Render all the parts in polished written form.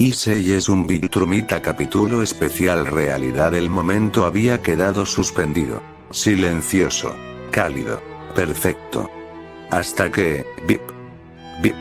Issei es un Viltrumita. Capítulo especial. Realidad. El momento había quedado suspendido. Silencioso. Cálido. Perfecto. Hasta que, bip. Bip.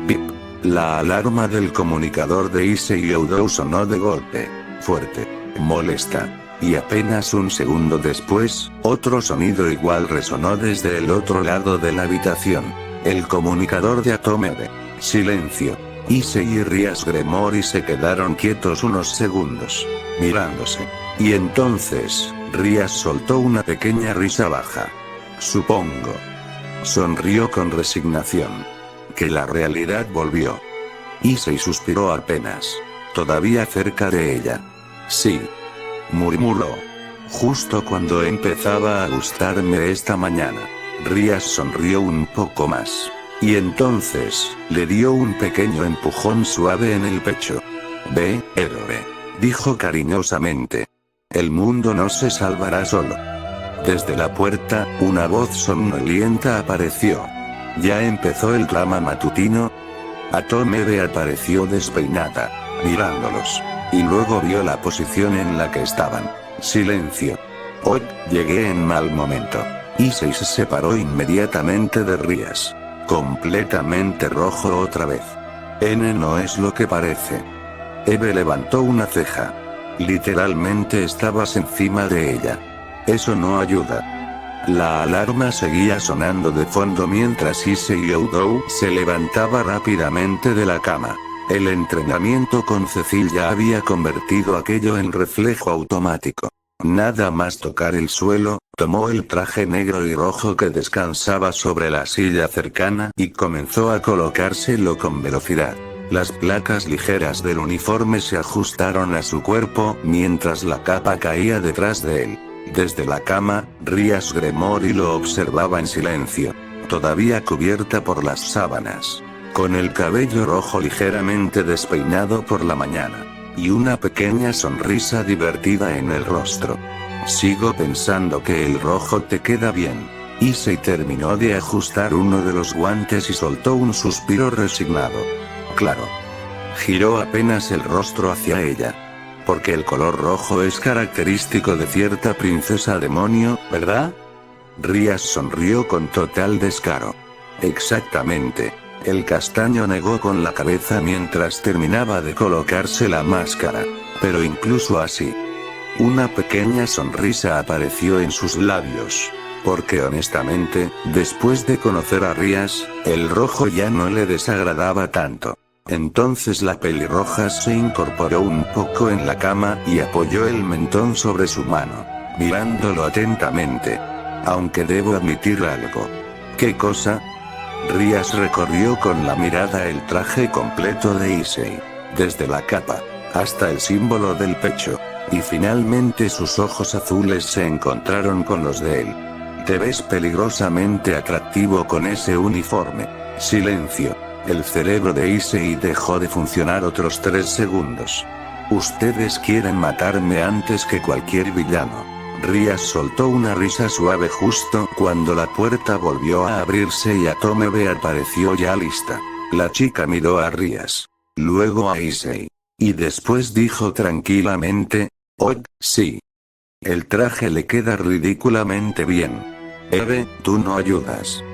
Bip. La alarma del comunicador de Issei Oudou sonó de golpe. Fuerte. Molesta. Y apenas un segundo después, otro sonido igual resonó desde el otro lado de la habitación. El comunicador de Atomebe. Silencio. Issei y Rias Gremory se quedaron quietos unos segundos, mirándose. Y entonces, Rias soltó una pequeña risa baja. Supongo. Sonrió con resignación. Que la realidad volvió. Issei suspiró apenas. Todavía cerca de ella. Sí. Murmuró. Justo cuando empezaba a gustarme esta mañana. Rias sonrió un poco más. Y entonces, le dio un pequeño empujón suave en el pecho. Ve, héroe. Dijo cariñosamente. El mundo no se salvará solo. Desde la puerta, una voz somnolienta apareció. ¿Ya empezó el drama matutino? Atomebe apareció despeinada, mirándolos. Y luego vio la posición en la que estaban. Silencio. Hoy, llegué en mal momento. Issei se separó inmediatamente de Rias. Completamente rojo otra vez. N no es lo que parece. Eve levantó una ceja. Literalmente estabas encima de ella. Eso no ayuda. La alarma seguía sonando de fondo mientras Issei Oudou se levantaba rápidamente de la cama. El entrenamiento con Cecil ya había convertido aquello en reflejo automático. Nada más tocar el suelo, tomó el traje negro y rojo que descansaba sobre la silla cercana y comenzó a colocárselo con velocidad. Las placas ligeras del uniforme se ajustaron a su cuerpo mientras la capa caía detrás de él. Desde la cama, Rias Gremory lo observaba en silencio, todavía cubierta por las sábanas, con el cabello rojo ligeramente despeinado por la mañana. Y una pequeña sonrisa divertida en el rostro. Sigo pensando que el rojo te queda bien. Issei terminó de ajustar uno de los guantes y soltó un suspiro resignado. Claro. Giró apenas el rostro hacia ella. Porque el color rojo es característico de cierta princesa demonio, ¿verdad? Rias sonrió con total descaro. Exactamente. El castaño negó con la cabeza mientras terminaba de colocarse la máscara. Pero incluso así, una pequeña sonrisa apareció en sus labios. Porque honestamente, después de conocer a Rias, el rojo ya no le desagradaba tanto. Entonces la pelirroja se incorporó un poco en la cama y apoyó el mentón sobre su mano, mirándolo atentamente. Aunque debo admitir algo. ¿Qué cosa? Rias recorrió con la mirada el traje completo de Issei, desde la capa, hasta el símbolo del pecho, y finalmente sus ojos azules se encontraron con los de él. Te ves peligrosamente atractivo con ese uniforme. Silencio. El cerebro de Issei dejó de funcionar otros 3 segundos. Ustedes quieren matarme antes que cualquier villano. Rias soltó una risa suave justo cuando la puerta volvió a abrirse y Atomebe apareció ya lista. La chica miró a Rias. Luego a Issei. Y después dijo tranquilamente, «Oh, sí. El traje le queda ridículamente bien. Eve, tú no ayudas».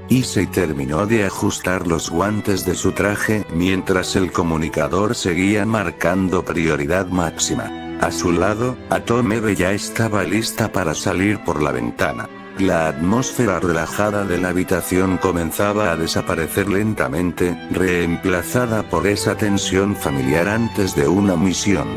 Issei terminó de ajustar los guantes de su traje mientras el comunicador seguía marcando prioridad máxima. A su lado, Atomebe ya estaba lista para salir por la ventana. La atmósfera relajada de la habitación comenzaba a desaparecer lentamente, reemplazada por esa tensión familiar antes de una misión.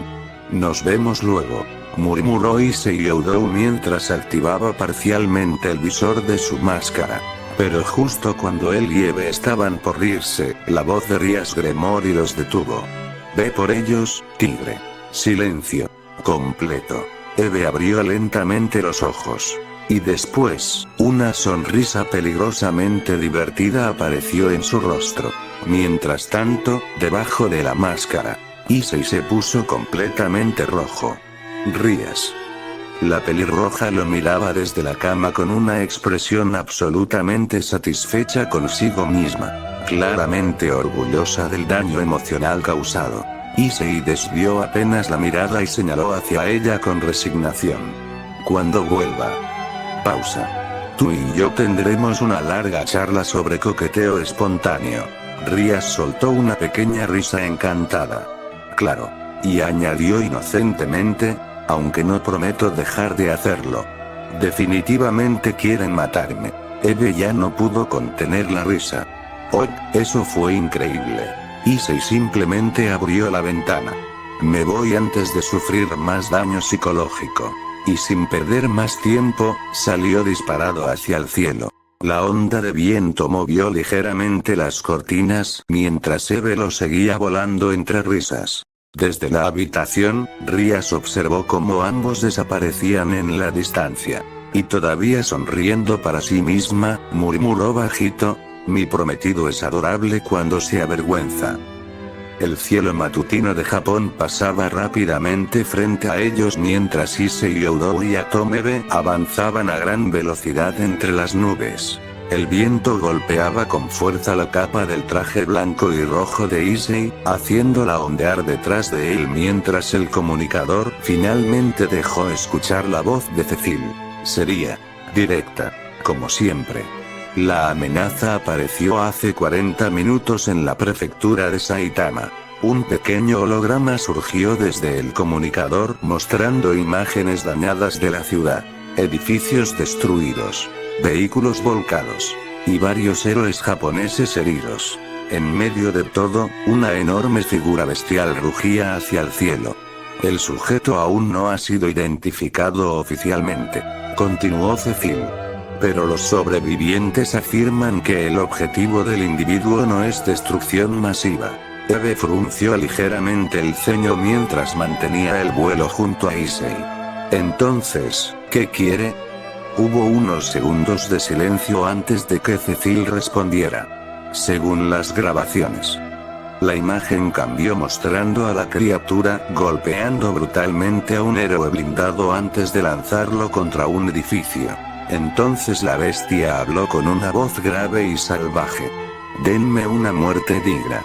«Nos vemos luego», murmuró Issei Oudou mientras activaba parcialmente el visor de su máscara. Pero justo cuando él y Eve estaban por irse, la voz de Rias Gremory los detuvo. «Ve por ellos, tigre». Silencio. Completo. Eve abrió lentamente los ojos. Y después, una sonrisa peligrosamente divertida apareció en su rostro. Mientras tanto, debajo de la máscara, Issei se puso completamente rojo. Rias. La pelirroja lo miraba desde la cama con una expresión absolutamente satisfecha consigo misma, claramente orgullosa del daño emocional causado. Issei desvió apenas la mirada y señaló hacia ella con resignación. Cuando vuelva. Pausa. Tú y yo tendremos una larga charla sobre coqueteo espontáneo. Rias soltó una pequeña risa encantada. Claro. Y añadió inocentemente, aunque no prometo dejar de hacerlo. Definitivamente quieren matarme. Eve ya no pudo contener la risa. Oh, eso fue increíble. Issei simplemente abrió la ventana. Me voy antes de sufrir más daño psicológico. Y sin perder más tiempo, salió disparado hacia el cielo. La onda de viento movió ligeramente las cortinas mientras Eve lo seguía volando entre risas. Desde la habitación, Rias observó cómo ambos desaparecían en la distancia. Y todavía sonriendo para sí misma, murmuró bajito, mi prometido es adorable cuando se avergüenza. El cielo matutino de Japón pasaba rápidamente frente a ellos mientras Issei Oudou y Atomebe avanzaban a gran velocidad entre las nubes. El viento golpeaba con fuerza la capa del traje blanco y rojo de Issei, haciéndola ondear detrás de él mientras el comunicador finalmente dejó escuchar la voz de Cecil. Sería directa, como siempre. La amenaza apareció hace 40 minutos en la prefectura de Saitama. Un pequeño holograma surgió desde el comunicador mostrando imágenes dañadas de la ciudad, edificios destruidos, vehículos volcados, y varios héroes japoneses heridos. En medio de todo, una enorme figura bestial rugía hacia el cielo. El sujeto aún no ha sido identificado oficialmente, continuó Cecil. Pero los sobrevivientes afirman que el objetivo del individuo no es destrucción masiva. Eve frunció ligeramente el ceño mientras mantenía el vuelo junto a Issei. Entonces, ¿qué quiere? Hubo unos segundos de silencio antes de que Cecil respondiera. Según las grabaciones. La imagen cambió mostrando a la criatura golpeando brutalmente a un héroe blindado antes de lanzarlo contra un edificio. Entonces la bestia habló con una voz grave y salvaje. Denme una muerte digna.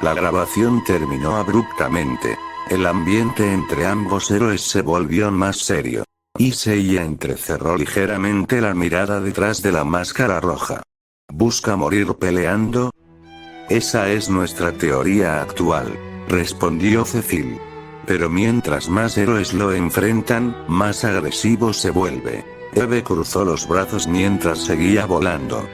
La grabación terminó abruptamente. El ambiente entre ambos héroes se volvió más serio. Issei entrecerró ligeramente la mirada detrás de la máscara roja. ¿Busca morir peleando? Esa es nuestra teoría actual, respondió Cecil. Pero mientras más héroes lo enfrentan, más agresivo se vuelve. Eve cruzó los brazos mientras seguía volando.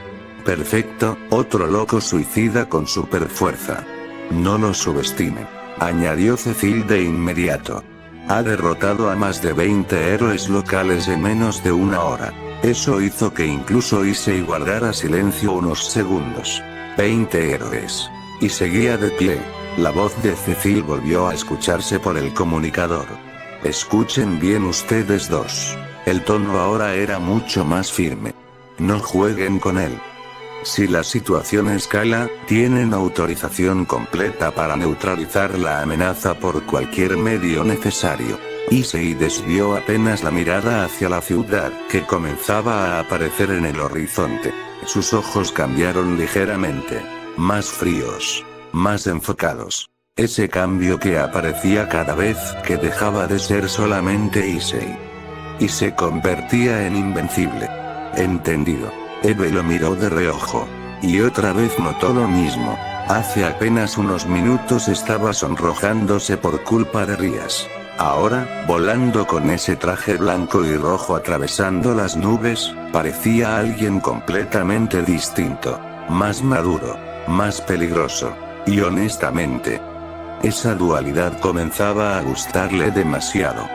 Perfecto, otro loco suicida con superfuerza. No lo subestime, añadió Cecil de inmediato. Ha derrotado a más de 20 héroes locales en menos de una hora. Eso hizo que incluso Issei guardara silencio unos segundos. 20 héroes. Y seguía de pie. La voz de Cecil volvió a escucharse por el comunicador. Escuchen bien ustedes dos. El tono ahora era mucho más firme. No jueguen con él. Si la situación escala, tienen autorización completa para neutralizar la amenaza por cualquier medio necesario. Issei desvió apenas la mirada hacia la ciudad que comenzaba a aparecer en el horizonte. Sus ojos cambiaron ligeramente. Más fríos. Más enfocados. Ese cambio que aparecía cada vez que dejaba de ser solamente Issei. Y se convertía en invencible. Entendido. Eve lo miró de reojo. Y otra vez notó lo mismo. Hace apenas unos minutos estaba sonrojándose por culpa de Rias. Ahora, volando con ese traje blanco y rojo atravesando las nubes, parecía alguien completamente distinto. Más maduro. Más peligroso. Y honestamente, esa dualidad comenzaba a gustarle demasiado.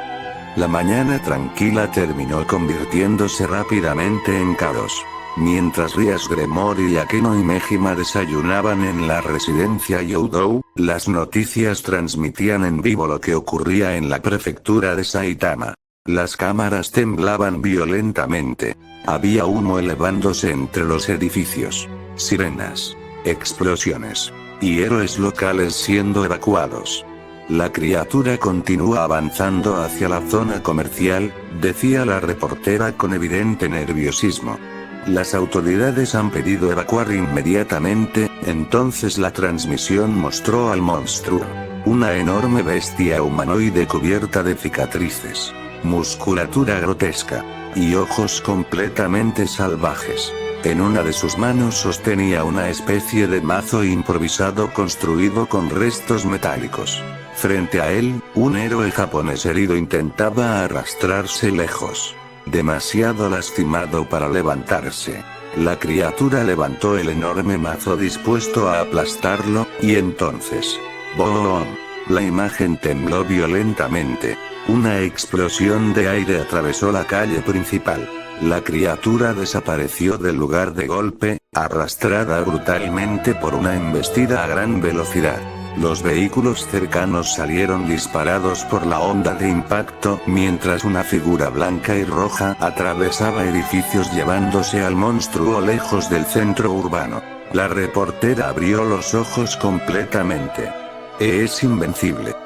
La mañana tranquila terminó convirtiéndose rápidamente en caos. Mientras Rias Gremor y Akeno y Mejima desayunaban en la residencia Youdou, las noticias transmitían en vivo lo que ocurría en la prefectura de Saitama. Las cámaras temblaban violentamente. Había humo elevándose entre los edificios. Sirenas. Explosiones. Y héroes locales siendo evacuados. La criatura continúa avanzando hacia la zona comercial, decía la reportera con evidente nerviosismo. Las autoridades han pedido evacuar inmediatamente, entonces la transmisión mostró al monstruo. Una enorme bestia humanoide cubierta de cicatrices, musculatura grotesca, y ojos completamente salvajes. En una de sus manos sostenía una especie de mazo improvisado construido con restos metálicos. Frente a él, un héroe japonés herido intentaba arrastrarse lejos. Demasiado lastimado para levantarse. La criatura levantó el enorme mazo dispuesto a aplastarlo, y entonces... ¡boom! La imagen tembló violentamente. Una explosión de aire atravesó la calle principal. La criatura desapareció del lugar de golpe, arrastrada brutalmente por una embestida a gran velocidad. Los vehículos cercanos salieron disparados por la onda de impacto, mientras una figura blanca y roja atravesaba edificios llevándose al monstruo lejos del centro urbano. La reportera abrió los ojos completamente. Es invencible.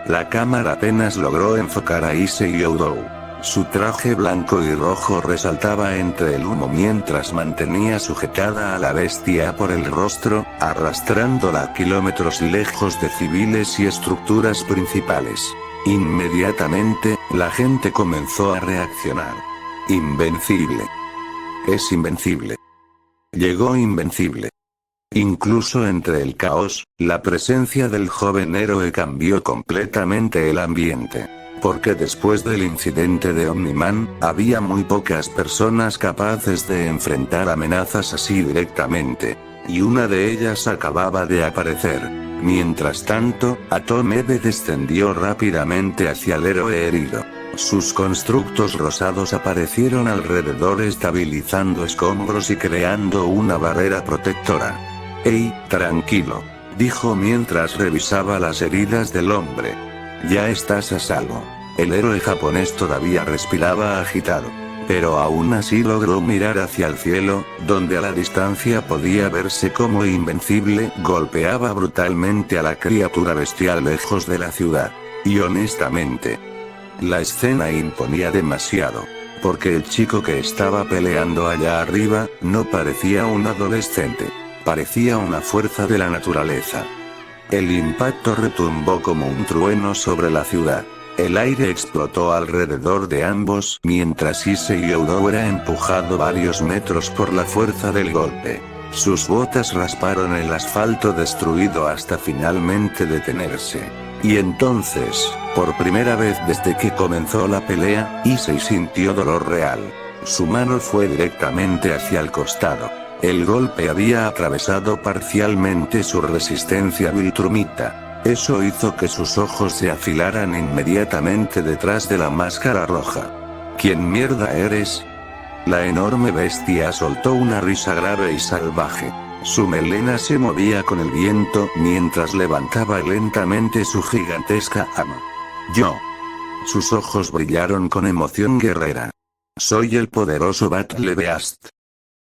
La cámara apenas logró enfocar a Issei Oudou. Su traje blanco y rojo resaltaba entre el humo mientras mantenía sujetada a la bestia por el rostro, arrastrándola a kilómetros lejos de civiles y estructuras principales. Inmediatamente, la gente comenzó a reaccionar. Invencible. Es invencible. Llegó invencible. Incluso entre el caos, la presencia del joven héroe cambió completamente el ambiente. Porque después del incidente de Omniman, había muy pocas personas capaces de enfrentar amenazas así directamente. Y una de ellas acababa de aparecer. Mientras tanto, Atom Eve descendió rápidamente hacia el héroe herido. Sus constructos rosados aparecieron alrededor estabilizando escombros y creando una barrera protectora. «Hey, tranquilo», dijo mientras revisaba las heridas del hombre. «Ya estás a salvo». El héroe japonés todavía respiraba agitado. Pero aún así logró mirar hacia el cielo, donde a la distancia podía verse como Invencible golpeaba brutalmente a la criatura bestial lejos de la ciudad. Y honestamente, la escena imponía demasiado. Porque el chico que estaba peleando allá arriba, no parecía un adolescente. Parecía una fuerza de la naturaleza. El impacto retumbó como un trueno sobre la ciudad. El aire explotó alrededor de ambos mientras Issei Oudou era empujado varios metros por la fuerza del golpe. Sus botas rasparon el asfalto destruido hasta finalmente detenerse. Y entonces, por primera vez desde que comenzó la pelea, Issei sintió dolor real. Su mano fue directamente hacia el costado. El golpe había atravesado parcialmente su resistencia viltrumita. Eso hizo que sus ojos se afilaran inmediatamente detrás de la máscara roja. ¿Quién mierda eres? La enorme bestia soltó una risa grave y salvaje. Su melena se movía con el viento mientras levantaba lentamente su gigantesca ama. Yo. Sus ojos brillaron con emoción guerrera. Soy el poderoso Battle Beast.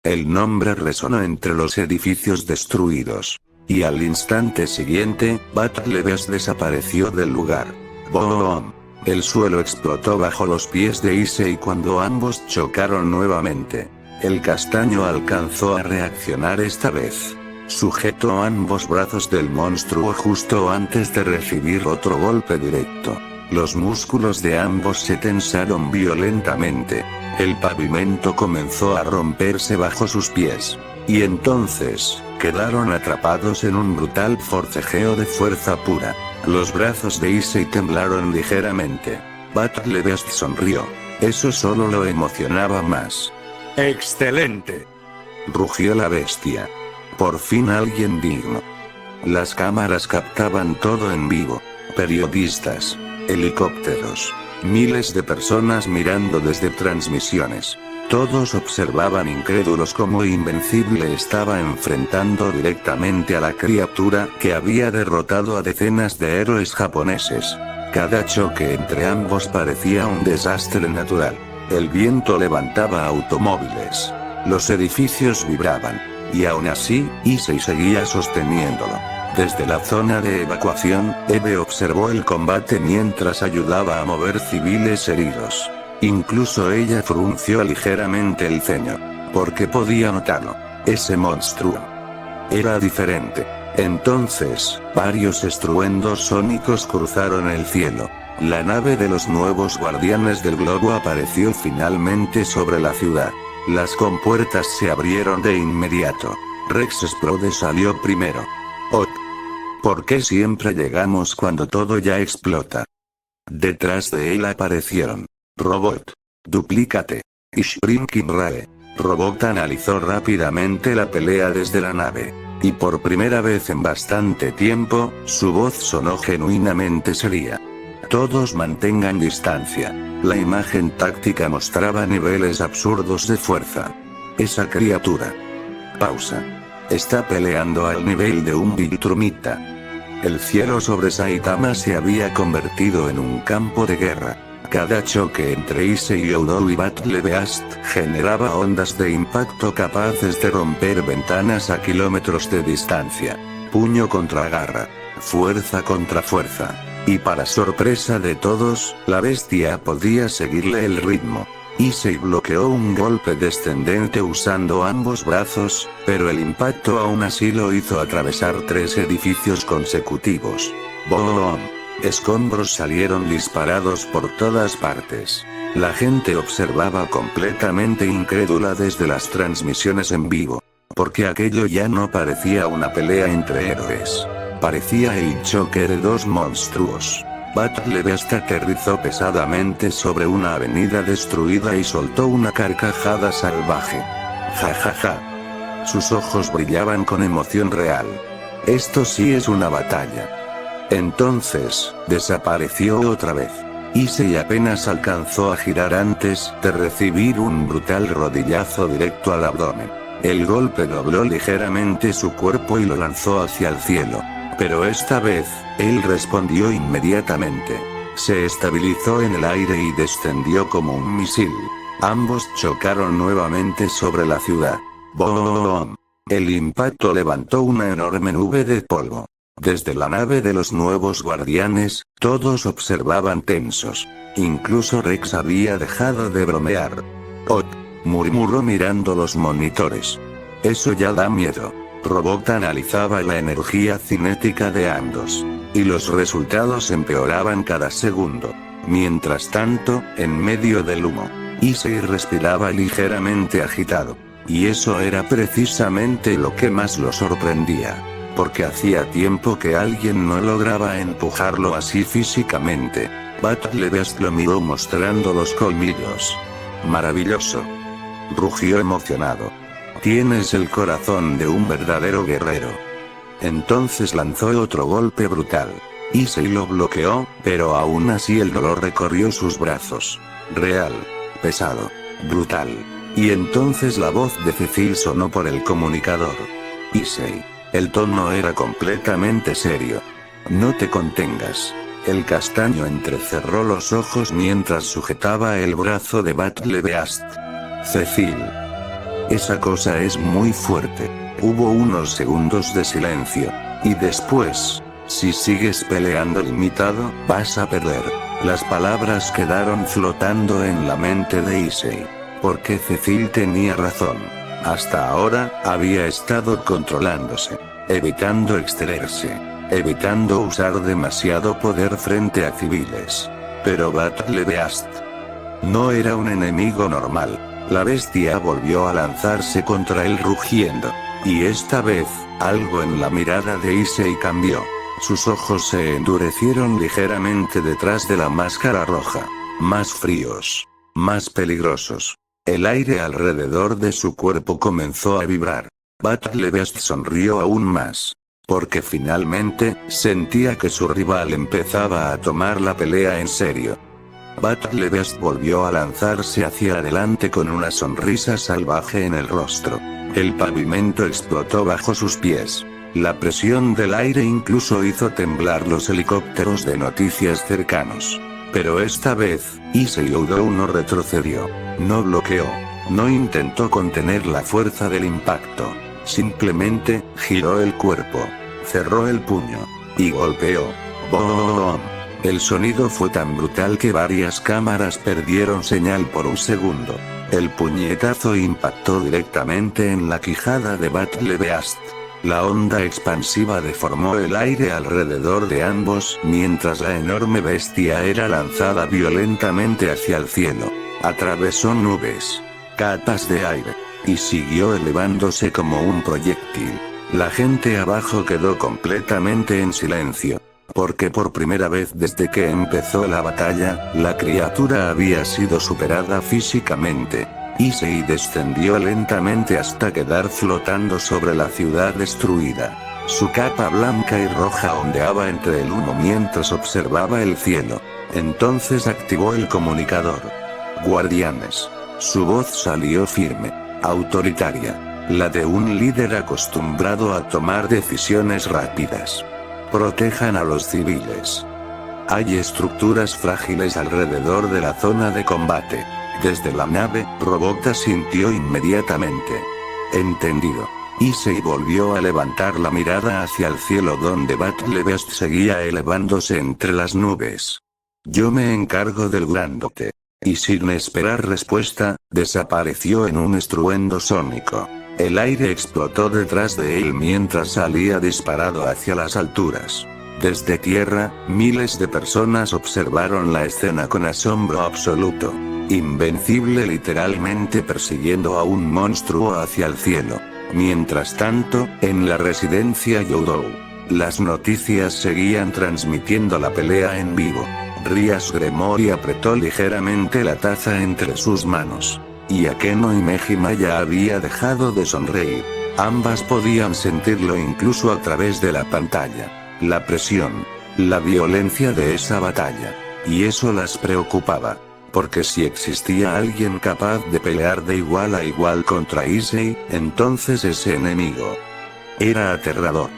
El nombre resonó entre los edificios destruidos. Y al instante siguiente, Battle Beast desapareció del lugar. ¡Boom! El suelo explotó bajo los pies de Issei cuando ambos chocaron nuevamente. El castaño alcanzó a reaccionar esta vez. Sujetó ambos brazos del monstruo justo antes de recibir otro golpe directo. Los músculos de ambos se tensaron violentamente. El pavimento comenzó a romperse bajo sus pies. Y entonces, quedaron atrapados en un brutal forcejeo de fuerza pura. Los brazos de Issei temblaron ligeramente. Battle Beast sonrió. Eso solo lo emocionaba más. ¡Excelente!, rugió la bestia. Por fin alguien digno. Las cámaras captaban todo en vivo. Periodistas, helicópteros, miles de personas mirando desde transmisiones. Todos observaban incrédulos cómo Invencible estaba enfrentando directamente a la criatura que había derrotado a decenas de héroes japoneses. Cada choque entre ambos parecía un desastre natural. El viento levantaba automóviles. Los edificios vibraban. Y aún así, Issei seguía sosteniéndolo. Desde la zona de evacuación, Eve observó el combate mientras ayudaba a mover civiles heridos. Incluso ella frunció ligeramente el ceño. Porque podía notarlo. Ese monstruo era diferente. Entonces, varios estruendos sónicos cruzaron el cielo. La nave de los nuevos guardianes del globo apareció finalmente sobre la ciudad. Las compuertas se abrieron de inmediato. Rex Sproul salió primero. ¿Por qué siempre llegamos cuando todo ya explota? Detrás de él aparecieron Robot, Duplícate y Shrinking Ray. Robot analizó rápidamente la pelea desde la nave. Y por primera vez en bastante tiempo, su voz sonó genuinamente seria. Todos mantengan distancia. La imagen táctica mostraba niveles absurdos de fuerza. Esa criatura. Pausa. Está peleando al nivel de un Viltrumita. El cielo sobre Saitama se había convertido en un campo de guerra. Cada choque entre Issei Odo y Battle Beast generaba ondas de impacto capaces de romper ventanas a kilómetros de distancia. Puño contra garra. Fuerza contra fuerza. Y para sorpresa de todos, la bestia podía seguirle el ritmo. Issei bloqueó un golpe descendente usando ambos brazos, pero el impacto aún así lo hizo atravesar 3 edificios consecutivos. ¡Boom! Escombros salieron disparados por todas partes. La gente observaba completamente incrédula desde las transmisiones en vivo. Porque aquello ya no parecía una pelea entre héroes. Parecía el choque de 2 monstruos. Battle Beast aterrizó pesadamente sobre una avenida destruida y soltó una carcajada salvaje. Ja ja ja. Sus ojos brillaban con emoción real. Esto sí es una batalla. Entonces, desapareció otra vez. Issei apenas alcanzó a girar antes de recibir un brutal rodillazo directo al abdomen. El golpe dobló ligeramente su cuerpo y lo lanzó hacia el cielo. Pero esta vez, él respondió inmediatamente. Se estabilizó en el aire y descendió como un misil. Ambos chocaron nuevamente sobre la ciudad. ¡Boom! El impacto levantó una enorme nube de polvo. Desde la nave de los nuevos guardianes, todos observaban tensos. Incluso Rex había dejado de bromear. Murmuró mirando los monitores. Eso ya da miedo. Robot analizaba la energía cinética de ambos. Y los resultados empeoraban cada segundo. Mientras tanto, en medio del humo, Issei respiraba ligeramente agitado. Y eso era precisamente lo que más lo sorprendía. Porque hacía tiempo que alguien no lograba empujarlo así físicamente. Battle Beast lo miró mostrando los colmillos. Maravilloso. Rugió emocionado. Tienes el corazón de un verdadero guerrero. Entonces lanzó otro golpe brutal. Issei lo bloqueó, pero aún así el dolor recorrió sus brazos. Real. Pesado. Brutal. Y entonces la voz de Cecil sonó por el comunicador. Issei. El tono era completamente serio. No te contengas. El castaño entrecerró los ojos mientras sujetaba el brazo de Battle Beast. Cecil. Esa cosa es muy fuerte. Hubo unos segundos de silencio. Y después, si sigues peleando limitado, vas a perder. Las palabras quedaron flotando en la mente de Issei. Porque Cecil tenía razón. Hasta ahora, había estado controlándose. Evitando excederse. Evitando usar demasiado poder frente a civiles. Pero Battle Beast no era un enemigo normal. La bestia volvió a lanzarse contra él rugiendo. Y esta vez, algo en la mirada de Issei cambió. Sus ojos se endurecieron ligeramente detrás de la máscara roja. Más fríos. Más peligrosos. El aire alrededor de su cuerpo comenzó a vibrar. Battle Beast sonrió aún más. Porque finalmente, sentía que su rival empezaba a tomar la pelea en serio. Battle Beast volvió a lanzarse hacia adelante con una sonrisa salvaje en el rostro. El pavimento explotó bajo sus pies. La presión del aire incluso hizo temblar los helicópteros de noticias cercanos. Pero esta vez, Issei Odo no retrocedió. No bloqueó. No intentó contener la fuerza del impacto. Simplemente, giró el cuerpo. Cerró el puño. Y golpeó. ¡Boom! El sonido fue tan brutal que varias cámaras perdieron señal por un segundo. El puñetazo impactó directamente en la quijada de Battle Beast. La onda expansiva deformó el aire alrededor de ambos mientras la enorme bestia era lanzada violentamente hacia el cielo. Atravesó nubes, capas de aire, y siguió elevándose como un proyectil. La gente abajo quedó completamente en silencio. Porque por primera vez desde que empezó la batalla, la criatura había sido superada físicamente. Issei descendió lentamente hasta quedar flotando sobre la ciudad destruida. Su capa blanca y roja ondeaba entre el humo mientras observaba el cielo. Entonces activó el comunicador. Guardianes. Su voz salió firme, autoritaria, la de un líder acostumbrado a tomar decisiones rápidas. Protejan a los civiles. Hay estructuras frágiles alrededor de la zona de combate. Desde la nave, Robota sintió inmediatamente. Entendido. Issei volvió a levantar la mirada hacia el cielo donde Battle Beast seguía elevándose entre las nubes. Yo me encargo del grandote. Y sin esperar respuesta, desapareció en un estruendo sónico. El aire explotó detrás de él mientras salía disparado hacia las alturas. Desde tierra, miles de personas observaron la escena con asombro absoluto. Invencible literalmente persiguiendo a un monstruo hacia el cielo. Mientras tanto, en la residencia Youdou, las noticias seguían transmitiendo la pelea en vivo. Rias Gremory apretó ligeramente la taza entre sus manos. Y Akeno y Mejima ya había dejado de sonreír. Ambas podían sentirlo incluso a través de la pantalla. La presión, la violencia de esa batalla. Y eso las preocupaba. Porque si existía alguien capaz de pelear de igual a igual contra Issei, entonces ese enemigo era aterrador.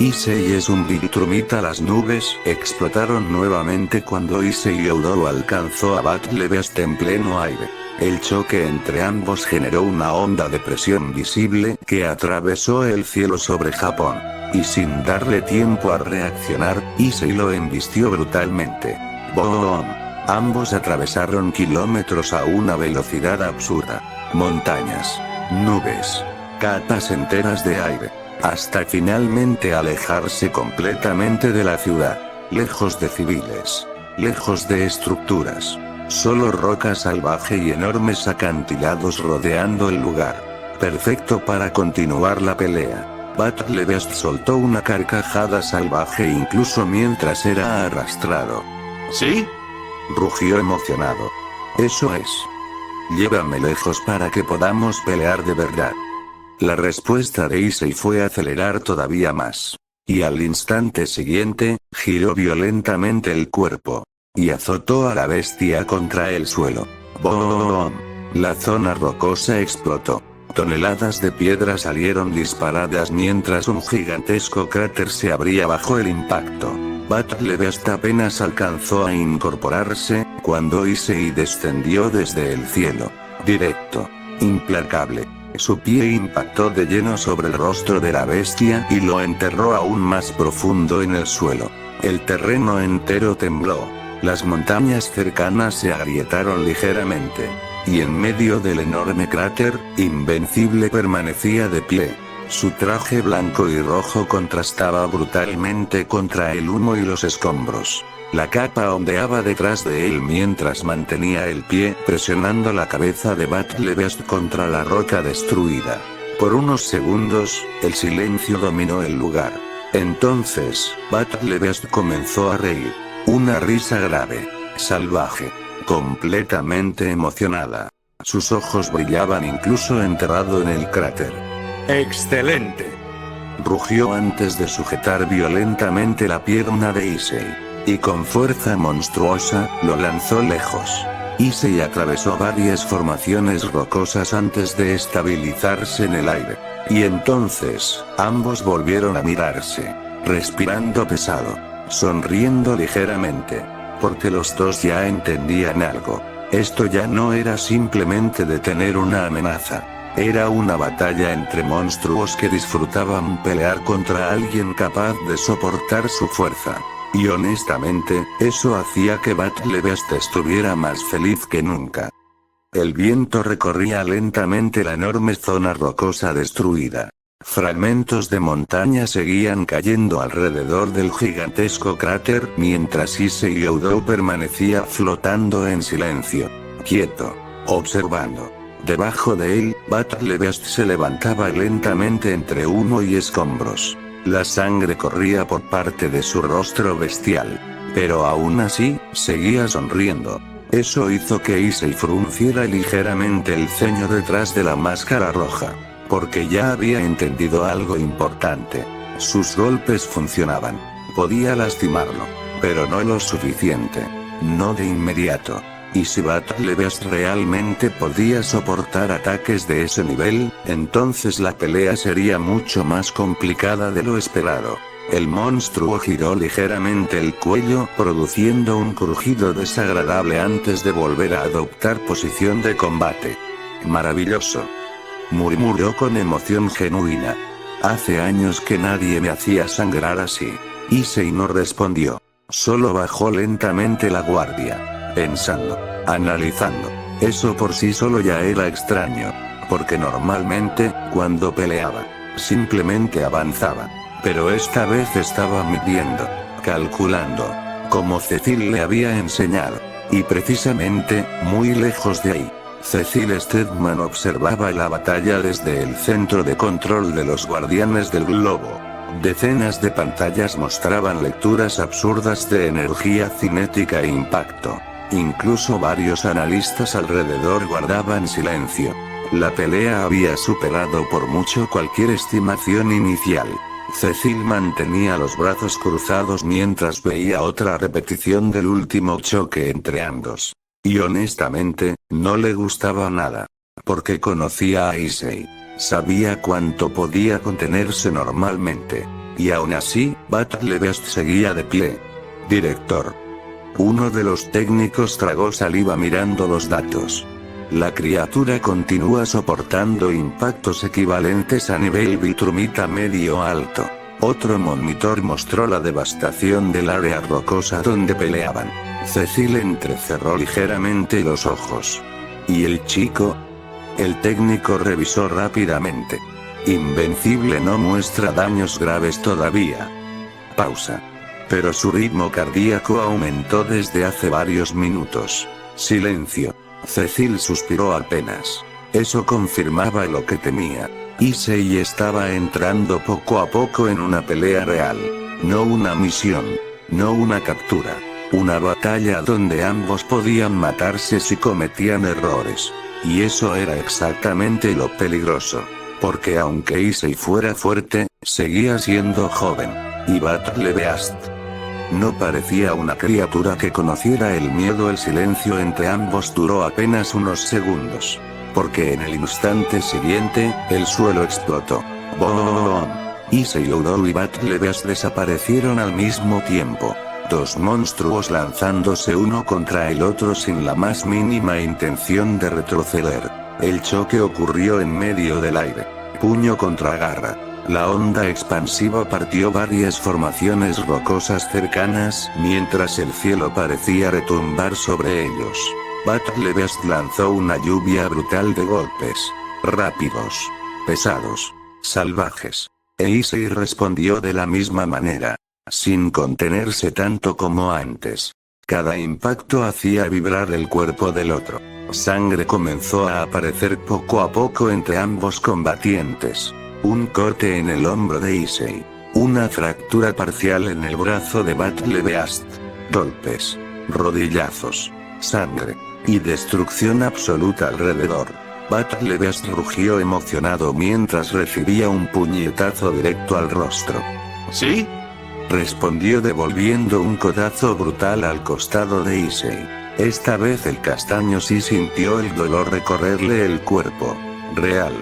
Issei es un Viltrumita. Las nubes explotaron nuevamente cuando Issei Youdou alcanzó a Battle Beast en pleno aire. El choque entre ambos generó una onda de presión visible que atravesó el cielo sobre Japón. Y sin darle tiempo a reaccionar, Issei lo embistió brutalmente. ¡Boom! Ambos atravesaron kilómetros a una velocidad absurda. Montañas, nubes, capas enteras de aire. Hasta finalmente alejarse completamente de la ciudad. Lejos de civiles. Lejos de estructuras. Solo roca salvaje y enormes acantilados rodeando el lugar. Perfecto para continuar la pelea. Battle Beast soltó una carcajada salvaje incluso mientras era arrastrado. ¿Sí? Rugió emocionado. Eso es. Llévame lejos para que podamos pelear de verdad. La respuesta de Issei fue acelerar todavía más. Y al instante siguiente, giró violentamente el cuerpo. Y azotó a la bestia contra el suelo. ¡Boom! La zona rocosa explotó. Toneladas de piedra salieron disparadas mientras un gigantesco cráter se abría bajo el impacto. Battle Beast apenas alcanzó a incorporarse, cuando Issei descendió desde el cielo. Directo. Implacable. Su pie impactó de lleno sobre el rostro de la bestia y lo enterró aún más profundo en el suelo. El terreno entero tembló. Las montañas cercanas se agrietaron ligeramente. Y en medio del enorme cráter, Invencible permanecía de pie. Su traje blanco y rojo contrastaba brutalmente contra el humo y los escombros. La capa ondeaba detrás de él mientras mantenía el pie presionando la cabeza de Battle Beast contra la roca destruida. Por unos segundos, el silencio dominó el lugar. Entonces, Battle Beast comenzó a reír. Una risa grave, salvaje, completamente emocionada. Sus ojos brillaban incluso enterrado en el cráter. ¡Excelente! Rugió antes de sujetar violentamente la pierna de Issei. Y con fuerza monstruosa, lo lanzó lejos. Issei atravesó varias formaciones rocosas antes de estabilizarse en el aire. Y entonces, ambos volvieron a mirarse. Respirando pesado. Sonriendo ligeramente. Porque los dos ya entendían algo. Esto ya no era simplemente detener una amenaza. Era una batalla entre monstruos que disfrutaban pelear contra alguien capaz de soportar su fuerza. Y honestamente, eso hacía que Battle Beast estuviera más feliz que nunca. El viento recorría lentamente la enorme zona rocosa destruida. Fragmentos de montaña seguían cayendo alrededor del gigantesco cráter mientras Issei Oudou permanecía flotando en silencio, quieto, observando. Debajo de él, Battle Beast se levantaba lentamente entre humo y escombros. La sangre corría por parte de su rostro bestial. Pero aún así, seguía sonriendo. Eso hizo que Issei frunciera ligeramente el ceño detrás de la máscara roja. Porque ya había entendido algo importante. Sus golpes funcionaban. Podía lastimarlo. Pero no lo suficiente. No de inmediato. Y si Battle Beast realmente podía soportar ataques de ese nivel, entonces la pelea sería mucho más complicada de lo esperado. El monstruo giró ligeramente el cuello, produciendo un crujido desagradable antes de volver a adoptar posición de combate. Maravilloso. Murmuró con emoción genuina. Hace años que nadie me hacía sangrar así. Issei no respondió. Solo bajó lentamente la guardia. Pensando. Analizando. Eso por sí solo ya era extraño. Porque normalmente, cuando peleaba, simplemente avanzaba. Pero esta vez estaba midiendo, calculando, como Cecil le había enseñado. Y precisamente, muy lejos de ahí, Cecil Stedman observaba la batalla desde el centro de control de los guardianes del globo. Decenas de pantallas mostraban lecturas absurdas de energía cinética e impacto. Incluso varios analistas alrededor guardaban silencio. La pelea había superado por mucho cualquier estimación inicial. Cecil mantenía los brazos cruzados mientras veía otra repetición del último choque entre ambos. Y honestamente, no le gustaba nada. Porque conocía a Issei. Sabía cuánto podía contenerse normalmente. Y aún así, Battle Beast seguía de pie. Director. Uno de los técnicos tragó saliva mirando los datos. La criatura continúa soportando impactos equivalentes a nivel Viltrumita medio alto. Otro monitor mostró la devastación del área rocosa donde peleaban. Cecil entrecerró ligeramente los ojos. ¿Y el chico? El técnico revisó rápidamente. Invencible no muestra daños graves todavía. Pausa. Pero su ritmo cardíaco aumentó desde hace varios minutos. Silencio. Cecil suspiró apenas. Eso confirmaba lo que temía. Issei estaba entrando poco a poco en una pelea real. No una misión. No una captura. Una batalla donde ambos podían matarse si cometían errores. Y eso era exactamente lo peligroso. Porque aunque Issei fuera fuerte, seguía siendo joven. Y Battle Beast no parecía una criatura que conociera el miedo. El silencio entre ambos duró apenas unos segundos. Porque en el instante siguiente, el suelo explotó. ¡Boom! Issei Oudou y Battle Beast desaparecieron al mismo tiempo. Dos monstruos lanzándose uno contra el otro sin la más mínima intención de retroceder. El choque ocurrió en medio del aire. Puño contra garra. La onda expansiva partió varias formaciones rocosas cercanas, mientras el cielo parecía retumbar sobre ellos. Battle Beast lanzó una lluvia brutal de golpes. Rápidos. Pesados. Salvajes. E Issei respondió de la misma manera. Sin contenerse tanto como antes. Cada impacto hacía vibrar el cuerpo del otro. Sangre comenzó a aparecer poco a poco entre ambos combatientes. Un corte en el hombro de Issei. Una fractura parcial en el brazo de Battle Beast. Golpes. Rodillazos. Sangre. Y destrucción absoluta alrededor. Battle Beast rugió emocionado mientras recibía un puñetazo directo al rostro. ¿Sí? Respondió devolviendo un codazo brutal al costado de Issei. Esta vez el castaño sí sintió el dolor recorrerle el cuerpo. Real.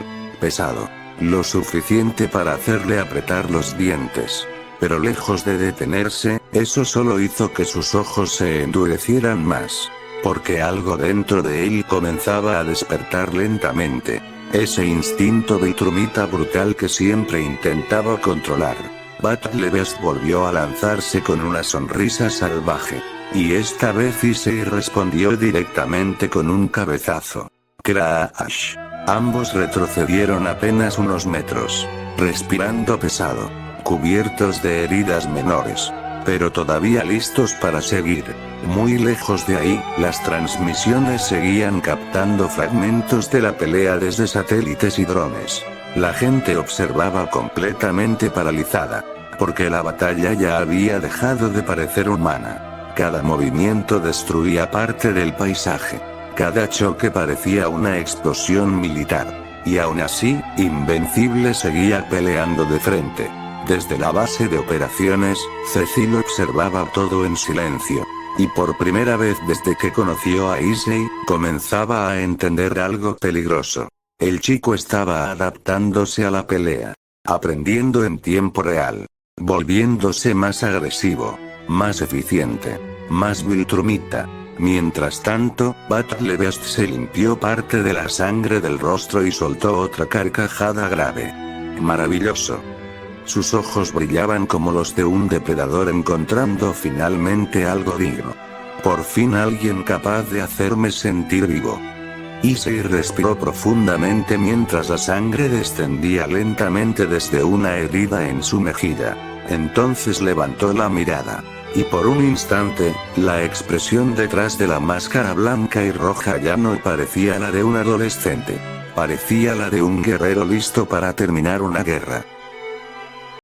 Pesado. Lo suficiente para hacerle apretar los dientes. Pero lejos de detenerse, eso solo hizo que sus ojos se endurecieran más. Porque algo dentro de él comenzaba a despertar lentamente. Ese instinto Viltrumita brutal que siempre intentaba controlar. Battle Beast volvió a lanzarse con una sonrisa salvaje. Y esta vez Issei respondió directamente con un cabezazo. Crash. Ambos retrocedieron apenas unos metros. respirando pesado, cubiertos de heridas menores, pero todavía listos para seguir. Muy lejos de ahí, las transmisiones seguían captando fragmentos de la pelea desde satélites y drones. La gente observaba completamente paralizada, porque la batalla ya había dejado de parecer humana. Cada movimiento destruía parte del paisaje. Cada choque parecía una explosión militar. Y aún así, Invencible seguía peleando de frente. Desde la base de operaciones, Cecil observaba todo en silencio. Y por primera vez desde que conoció a Issei, comenzaba a entender algo peligroso. El chico estaba adaptándose a la pelea, aprendiendo en tiempo real, volviéndose más agresivo, más eficiente, más Viltrumita. Mientras tanto, Battlebest se limpió parte de la sangre del rostro y soltó otra carcajada grave. Maravilloso. Sus ojos brillaban como los de un depredador encontrando finalmente algo digno. Por fin alguien capaz de hacerme sentir vivo. Issei respiró profundamente mientras la sangre descendía lentamente desde una herida en su mejilla. Entonces levantó la mirada. Y por un instante, la expresión detrás de la máscara blanca y roja ya no parecía la de un adolescente. Parecía la de un guerrero listo para terminar una guerra.